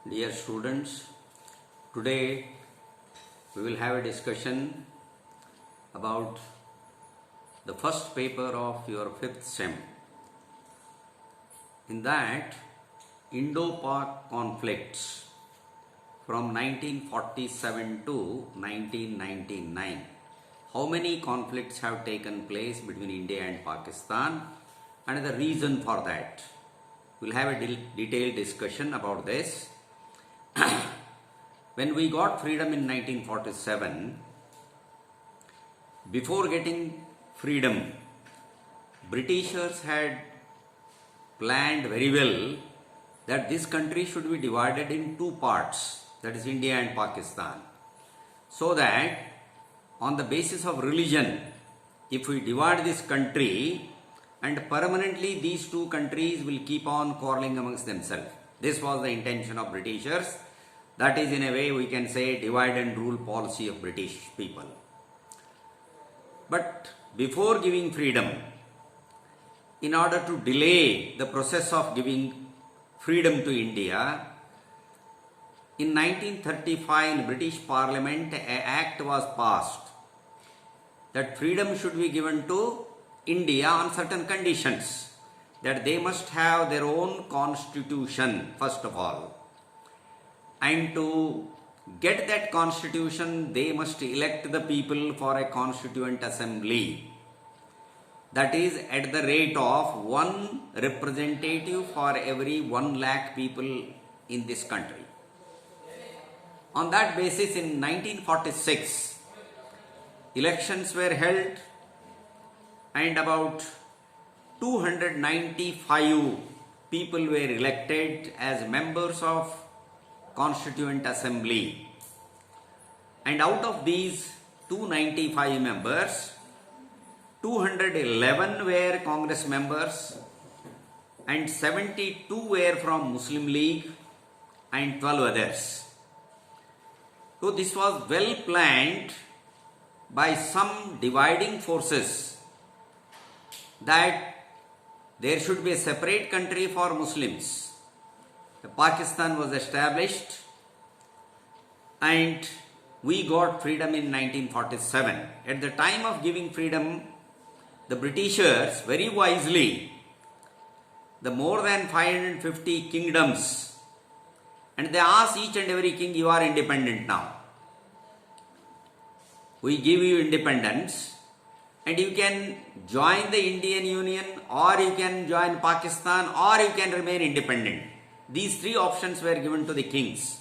Dear students, today we will have a discussion about the first paper of your fifth sem. In that, Indo-Pak conflicts from 1947 to 1999. How many conflicts have taken place between India and Pakistan and the reason for that? We will have a detailed discussion about this. When we got freedom in 1947, before getting freedom, Britishers had planned very well that this country should be divided in two parts, that is India and Pakistan, so that on the basis of religion, if we divide this country and permanently these two countries will keep on quarreling amongst themselves. This was the intention of Britishers. That is, in a way, we can say divide and rule policy of British people. But before giving freedom, in order to delay the process of giving freedom to India, in 1935 in British Parliament, an act was passed that freedom should be given to India on certain conditions, that they must have their own constitution first of all, and to get that constitution they must elect the people for a constituent assembly, that is at the rate of one representative for every 1 lakh people in this country. On that basis, in 1946, elections were held and about 295 people were elected as members of Constituent Assembly. And out of these 295 members, 211 were Congress members and 72 were from Muslim League and 12 others. So this was well planned by some dividing forces that there should be a separate country for Muslims. Pakistan was established and we got freedom in 1947. At the time of giving freedom, the Britishers very wisely, the more than 550 kingdoms, and they asked each and every king, you are independent now. We give you independence and you can join the Indian Union, or you can join Pakistan, or you can remain independent. These three options were given to the kings.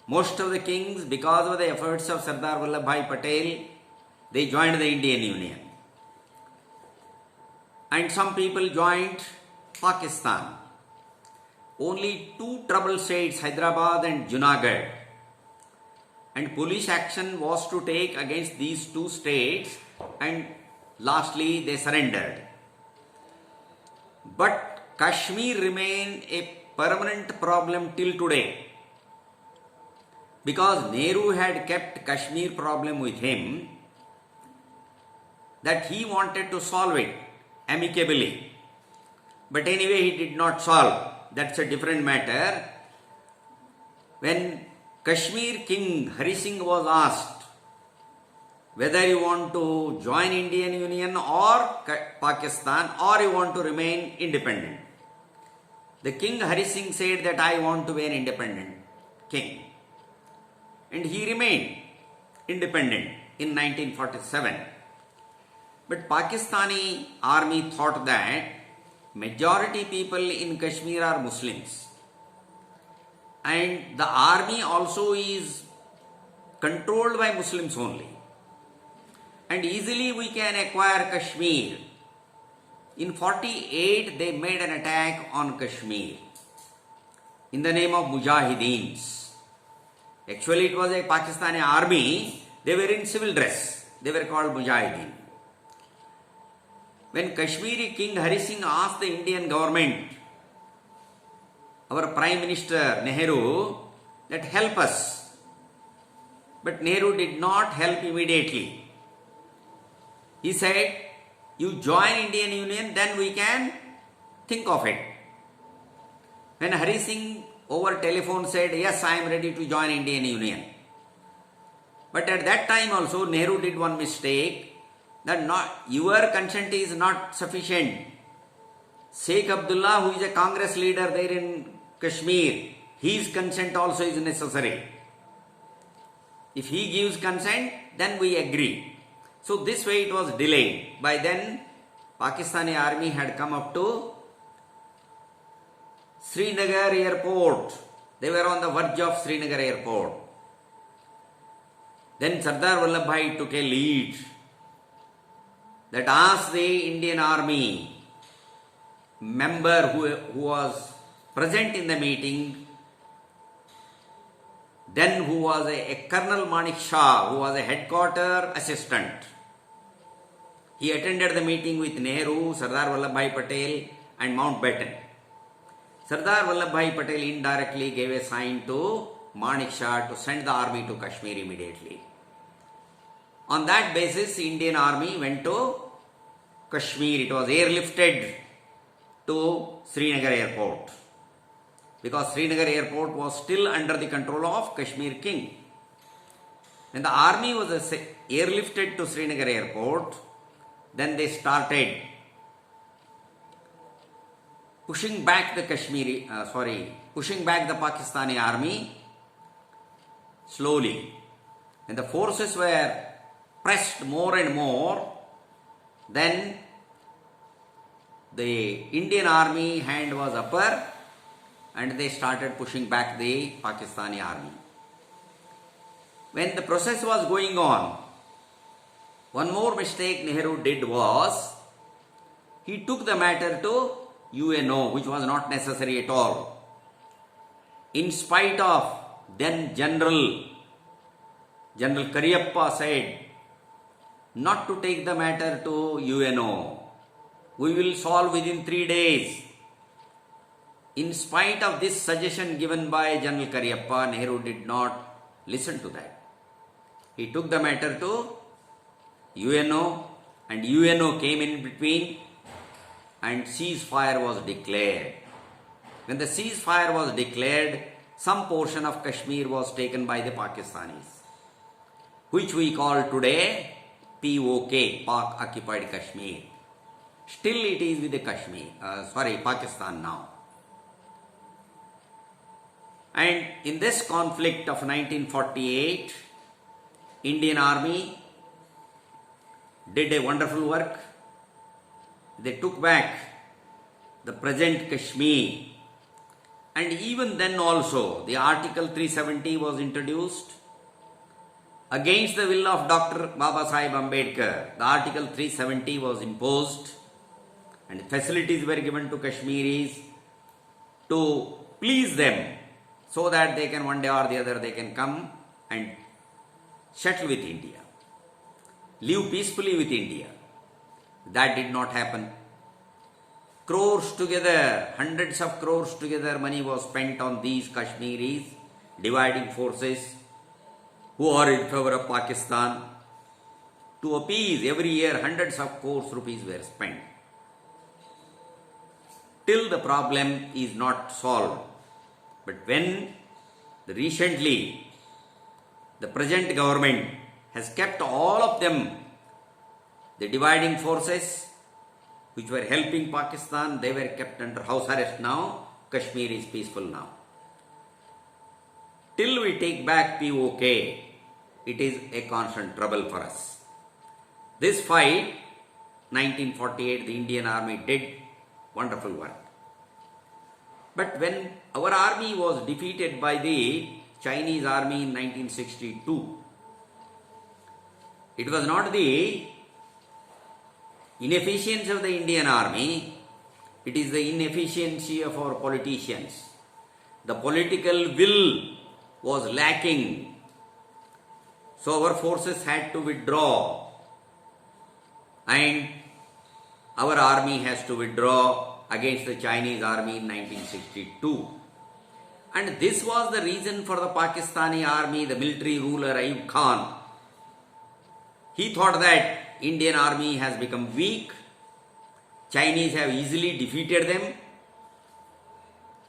Most of the kings, because of the efforts of Sardar Vallabhbhai Patel, they joined the Indian Union. And some people joined Pakistan. Only two troubled states, Hyderabad and Junagadh, and police action was to take against these two states, and lastly they surrendered. But Kashmir remained a permanent problem till today, because Nehru had kept Kashmir problem with him, that he wanted to solve it amicably. But anyway, he did not solve. That's a different matter. When Kashmir King Hari Singh was asked whether you want to join Indian Union or Pakistan, or you want to remain independent, the King Hari Singh said that I want to be an independent king. And he remained independent in 1947. But Pakistani army thought that majority people in Kashmir are Muslims, and the army also is controlled by Muslims only, and easily we can acquire Kashmir. In 48, they made an attack on Kashmir in the name of Mujahideens. Actually, it was a Pakistani army. They were in civil dress. They were called Mujahideen. When Kashmiri King Hari Singh asked the Indian government, our Prime Minister Nehru, that help us, but Nehru did not help immediately. He said, you join Indian Union, then we can think of it. When Hari Singh over telephone said, yes, I am ready to join Indian Union. But at that time also Nehru did one mistake, that your consent is not sufficient. Sheikh Abdullah, who is a Congress leader there in Kashmir, his consent also is necessary. If he gives consent, then we agree. So this way it was delayed. By then, Pakistani army had come up to Srinagar airport. They were on the verge of Srinagar airport. Then Sardar Vallabhbhai took a lead that asked the Indian army member who was present in the meeting, then who was a Colonel Manik Shah, who was a headquarter assistant. He attended the meeting with Nehru, Sardar Vallabhbhai Patel and Mountbatten. Sardar Vallabhbhai Patel indirectly gave a sign to Manik Shah to send the army to Kashmir immediately. On that basis, Indian army went to Kashmir. It was airlifted to Srinagar airport, because Srinagar airport was still under the control of Kashmir king. When the army was airlifted to Srinagar airport, then they started pushing back the Pakistani army slowly. When the forces were pressed more and more, then the Indian army hand was upper and they started pushing back the Pakistani army. When the process was going on, one more mistake Nehru did was, he took the matter to UNO, which was not necessary at all. In spite of then General Cariappa said not to take the matter to UNO. We will solve within 3 days. In spite of this suggestion given by General Cariappa, Nehru did not listen to that. He took the matter to UNO and UNO came in between and ceasefire was declared. When the ceasefire was declared, some portion of Kashmir was taken by the Pakistanis, which we call today POK, Pak Occupied Kashmir. Still it is with the Pakistan now. And in this conflict of 1948, Indian army did a wonderful work. They took back the present Kashmir. And even then also, the Article 370 was introduced. Against the will of Dr. Baba Sahib Ambedkar, the Article 370 was imposed and facilities were given to Kashmiris to please them so that they can one day or the other they can come and settle with India, live peacefully with India. That did not happen. Crores together, hundreds of crores together, money was spent on these Kashmiris, dividing forces who are in favor of Pakistan. To appease, every year hundreds of crores rupees were spent. Till the problem is not solved. But when recently the present government has kept all of them, the dividing forces which were helping Pakistan, they were kept under house arrest now. Kashmir is peaceful now. Till we take back POK, it is a constant trouble for us. This fight, 1948, the Indian army did wonderful work. But when our army was defeated by the Chinese army in 1962, it was not the inefficiency of the Indian army, it is the inefficiency of our politicians. The political will was lacking. So our forces had to withdraw and our army has to withdraw against the Chinese army in 1962. And this was the reason for the Pakistani army, the military ruler Ayub Khan. He thought that Indian army has become weak, Chinese have easily defeated them,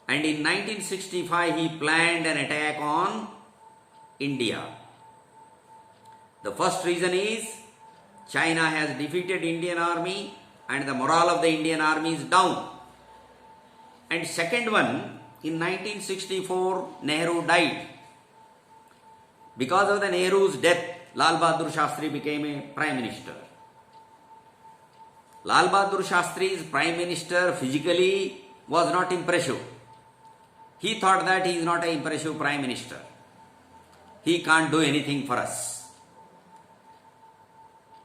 And in 1965 he planned an attack on India. The first reason is China has defeated Indian army and the morale of the Indian army is down. And second one, in 1964 Nehru died. Because of the Nehru's death, Lal Bahadur Shastri became a Prime Minister. Lal Bahadur Shastri's Prime Minister physically was not impressive. He thought that he is not an impressive Prime Minister. He can't do anything for us.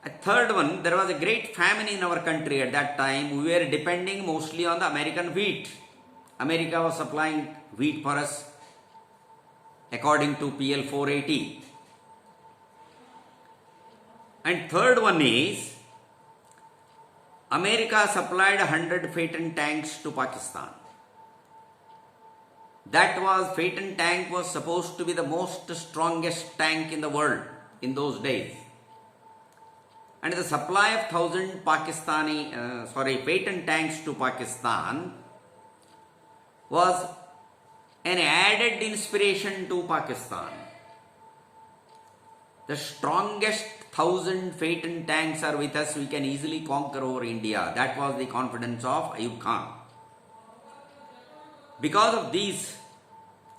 A third one, there was a great famine in our country at that time. We were depending mostly on the American wheat. America was supplying wheat for us according to PL 480. And third one is, America supplied 100 Phaeton tanks to Pakistan. Phaeton tank was supposed to be the most strongest tank in the world in those days. And the supply of 1,000 Phaeton tanks to Pakistan was an added inspiration to Pakistan. The strongest 1,000 Phaeton tanks are with us, we can easily conquer over India. That was the confidence of Ayub Khan. Because of these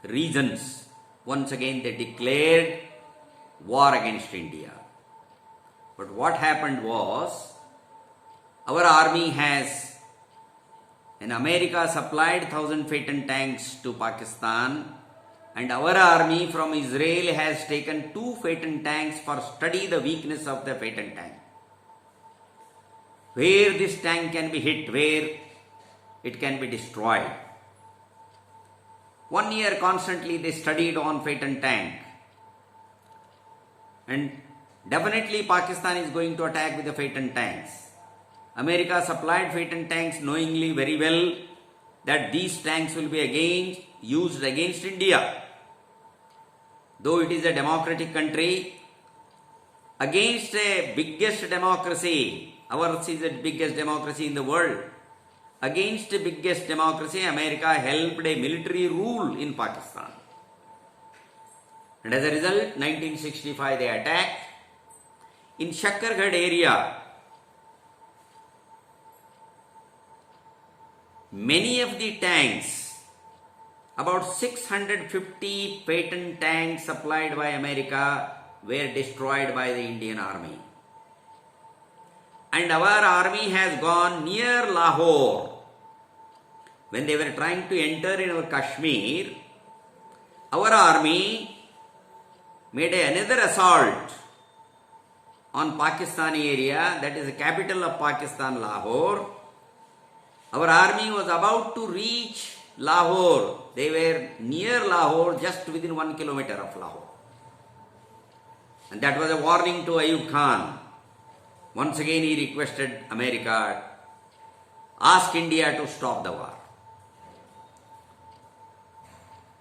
reasons, once again they declared war against India. But what happened was, our army America supplied 1,000 Phaeton tanks to Pakistan, and our army from Israel has taken 2 Phaeton tanks for study the weakness of the Phaeton tank. Where this tank can be hit, where it can be destroyed. 1 year constantly they studied on Phaeton tank. And definitely Pakistan is going to attack with the Phaeton tanks. America supplied Phaeton tanks knowingly very well that these tanks will be used against India. Though it is a democratic country, against a biggest democracy, ours is the biggest democracy in the world. Against the biggest democracy, America helped a military rule in Pakistan. And as a result, 1965 they attacked. In Shakkargarh area, many of the tanks, about 650 Phaeton tanks supplied by America, were destroyed by the Indian army. And our army has gone near Lahore. When they were trying to enter in our Kashmir, our army made another assault on Pakistani area, that is the capital of Pakistan, Lahore. Our army was about to reach Lahore. They were near Lahore, just within 1 kilometer of Lahore. And that was a warning to Ayub Khan. Once again he requested America, ask India to stop the war.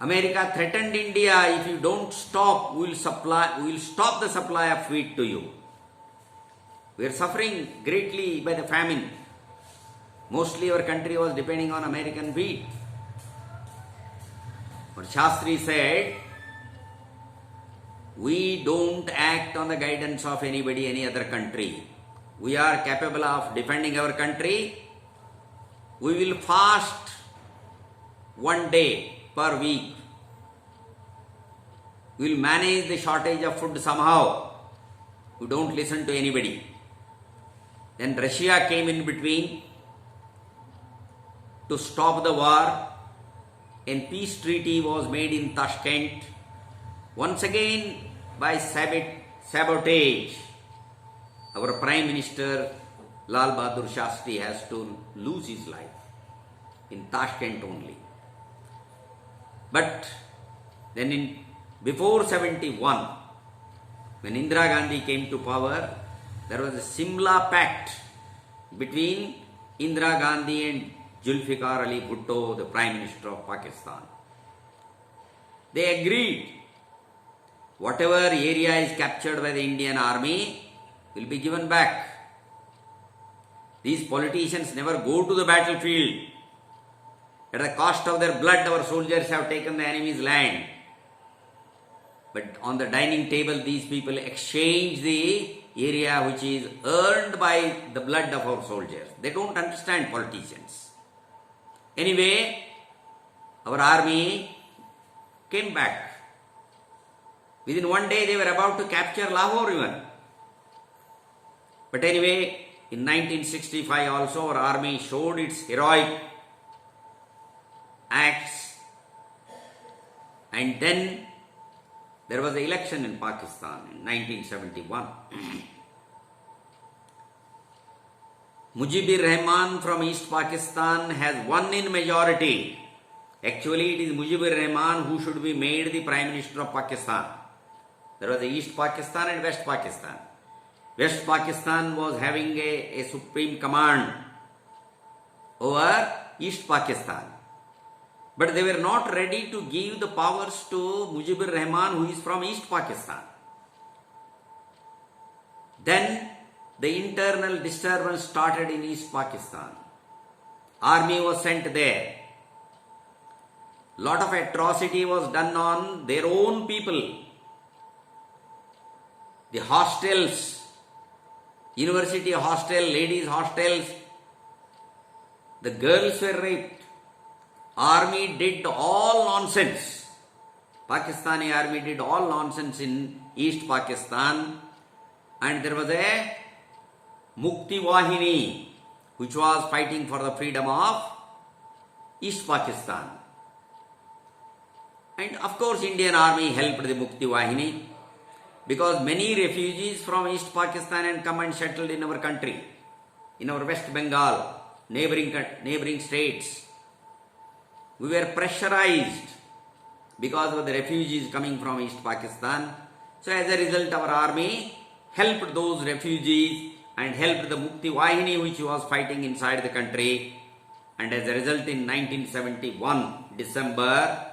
America threatened India, if you don't stop, we will stop the supply of wheat to you. We are suffering greatly by the famine. Mostly our country was depending on American wheat. But Shastri said, we don't act on the guidance of anybody, any other country. We are capable of defending our country. We will fast 1 day per week. We will manage the shortage of food somehow. We don't listen to anybody. Then Russia came in between to stop the war. A peace treaty was made in Tashkent. Once again, by sabotage, our Prime Minister Lal Bahadur Shastri has to lose his life in Tashkent only. But then before 71, when Indira Gandhi came to power, there was a Simla Pact between Indira Gandhi and Zulfikar Ali Bhutto, the Prime Minister of Pakistan. They agreed whatever area is captured by the Indian army will be given back. These politicians never go to the battlefield. At the cost of their blood, our soldiers have taken the enemy's land. But on the dining table, these people exchange the area which is earned by the blood of our soldiers. They don't understand politicians. Anyway, our army came back. Within one day, they were about to capture Lahore even. But anyway, in 1965 also, our army showed its heroic acts, and then there was an election in Pakistan in 1971. Mujibur Rahman from East Pakistan has won in majority. Actually, it is Mujibur Rahman who should be made the Prime Minister of Pakistan. There was East Pakistan and West Pakistan. West Pakistan was having a supreme command over East Pakistan. But they were not ready to give the powers to Mujibur Rahman, who is from East Pakistan. Then the internal disturbance started in East Pakistan. Army was sent there. Lot of atrocity was done on their own people. The hostels, university hostel, ladies hostels, the girls were raped. Army did all nonsense. Pakistani army did all nonsense in East Pakistan, and there was a Mukti Wahini which was fighting for the freedom of East Pakistan. And of course Indian army helped the Mukti Wahini, because many refugees from East Pakistan had come and settled in our country, in our West Bengal, neighboring states. We were pressurized because of the refugees coming from East Pakistan. So as a result, our army helped those refugees and helped the Mukti Wahini which was fighting inside the country. And as a result, in 1971, December,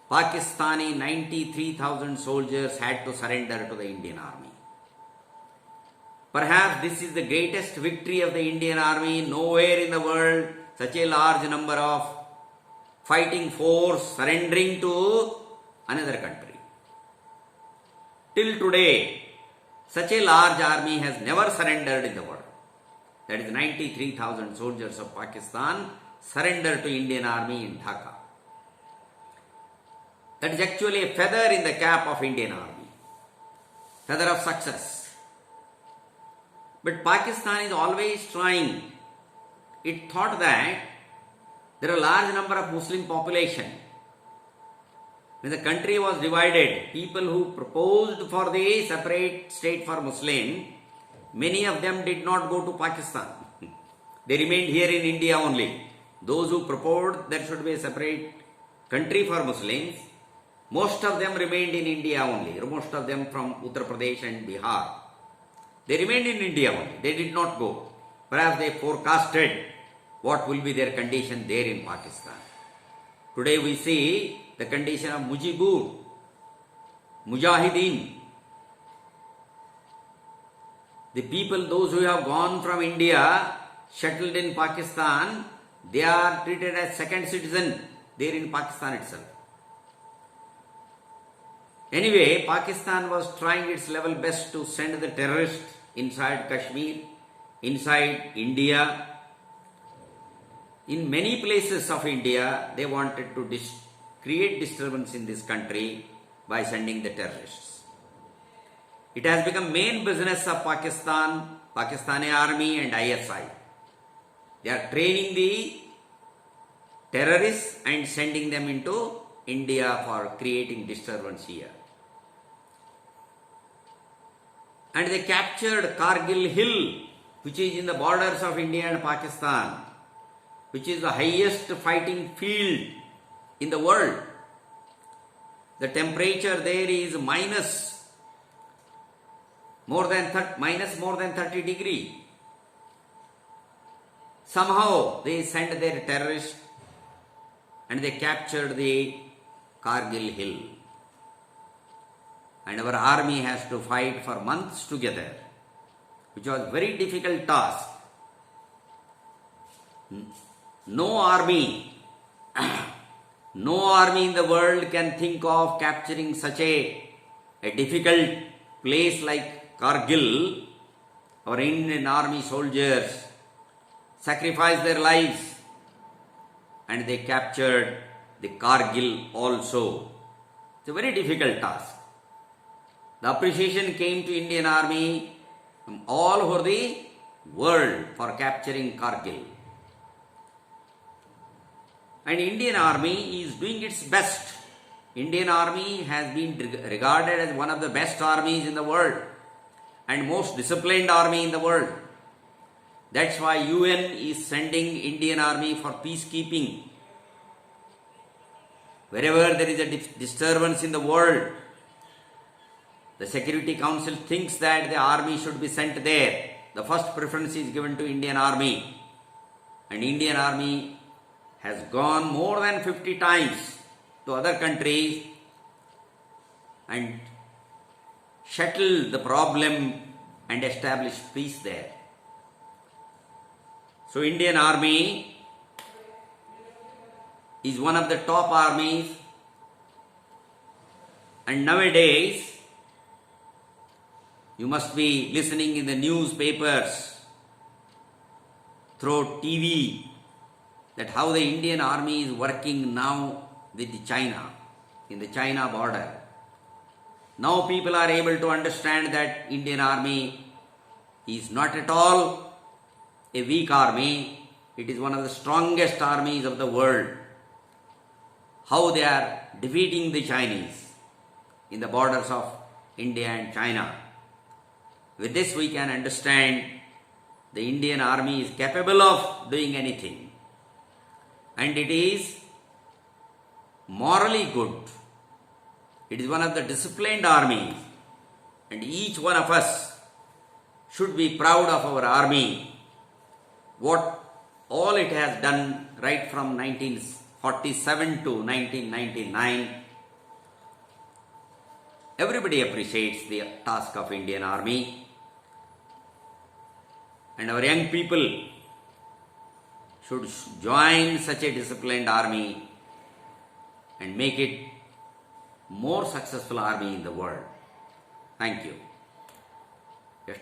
Pakistani 93,000 soldiers had to surrender to the Indian army. Perhaps this is the greatest victory of the Indian army. Nowhere in the world such a large number of fighting force surrendering to another country. Till today, such a large army has never surrendered in the world. That is 93,000 soldiers of Pakistan surrendered to Indian army in Dhaka. That is actually a feather in the cap of Indian army. Feather of success. But Pakistan is always trying. It thought that there are a large number of Muslim population. When the country was divided, people who proposed for the separate state for Muslim, many of them did not go to Pakistan. They remained here in India only. Those who proposed there should be a separate country for Muslims, most of them remained in India only. Most of them from Uttar Pradesh and Bihar. They remained in India only. They did not go. Perhaps they forecasted what will be their condition there in Pakistan. Today we see the condition of Mujibur, Mujahideen. The people, those who have gone from India, settled in Pakistan, they are treated as second citizen there in Pakistan itself. Anyway, Pakistan was trying its level best to send the terrorists inside Kashmir, inside India. In many places of India, they wanted to create disturbance in this country by sending the terrorists. It has become main business of Pakistan, Pakistani army and ISI. They are training the terrorists and sending them into India for creating disturbance here. And they captured Kargil Hill, which is in the borders of India and Pakistan, which is the highest fighting field in the world. The temperature there is minus more than 30 degrees. Somehow they sent their terrorists and they captured the Kargil Hill. And our army has to fight for months together, which was a very difficult task. no army, no army in the world can think of capturing such a difficult place like Kargil. Our Indian army soldiers sacrificed their lives and they captured the Kargil also. It's a very difficult task. The appreciation came to Indian army from all over the world for capturing Kargil. And Indian army is doing its best. Indian army has been regarded as one of the best armies in the world and most disciplined army in the world. That's why UN is sending Indian army for peacekeeping. Wherever there is a disturbance in the world, the Security Council thinks that the army should be sent there. The first preference is given to Indian army. And Indian army has gone more than 50 times to other countries and settled the problem and established peace there. So Indian army is one of the top armies, and nowadays you must be listening in the newspapers, through TV, that how the Indian army is working now with China, in the China border. Now people are able to understand that Indian army is not at all a weak army. It is one of the strongest armies of the world. How they are defeating the Chinese in the borders of India and China. With this we can understand the Indian army is capable of doing anything. And it is morally good. It is one of the disciplined armies. And each one of us should be proud of our army. What all it has done right from 1947 to 1999. Everybody appreciates the task of Indian army. And our young people should join such a disciplined army and make it more successful army in the world. Thank you. Yes,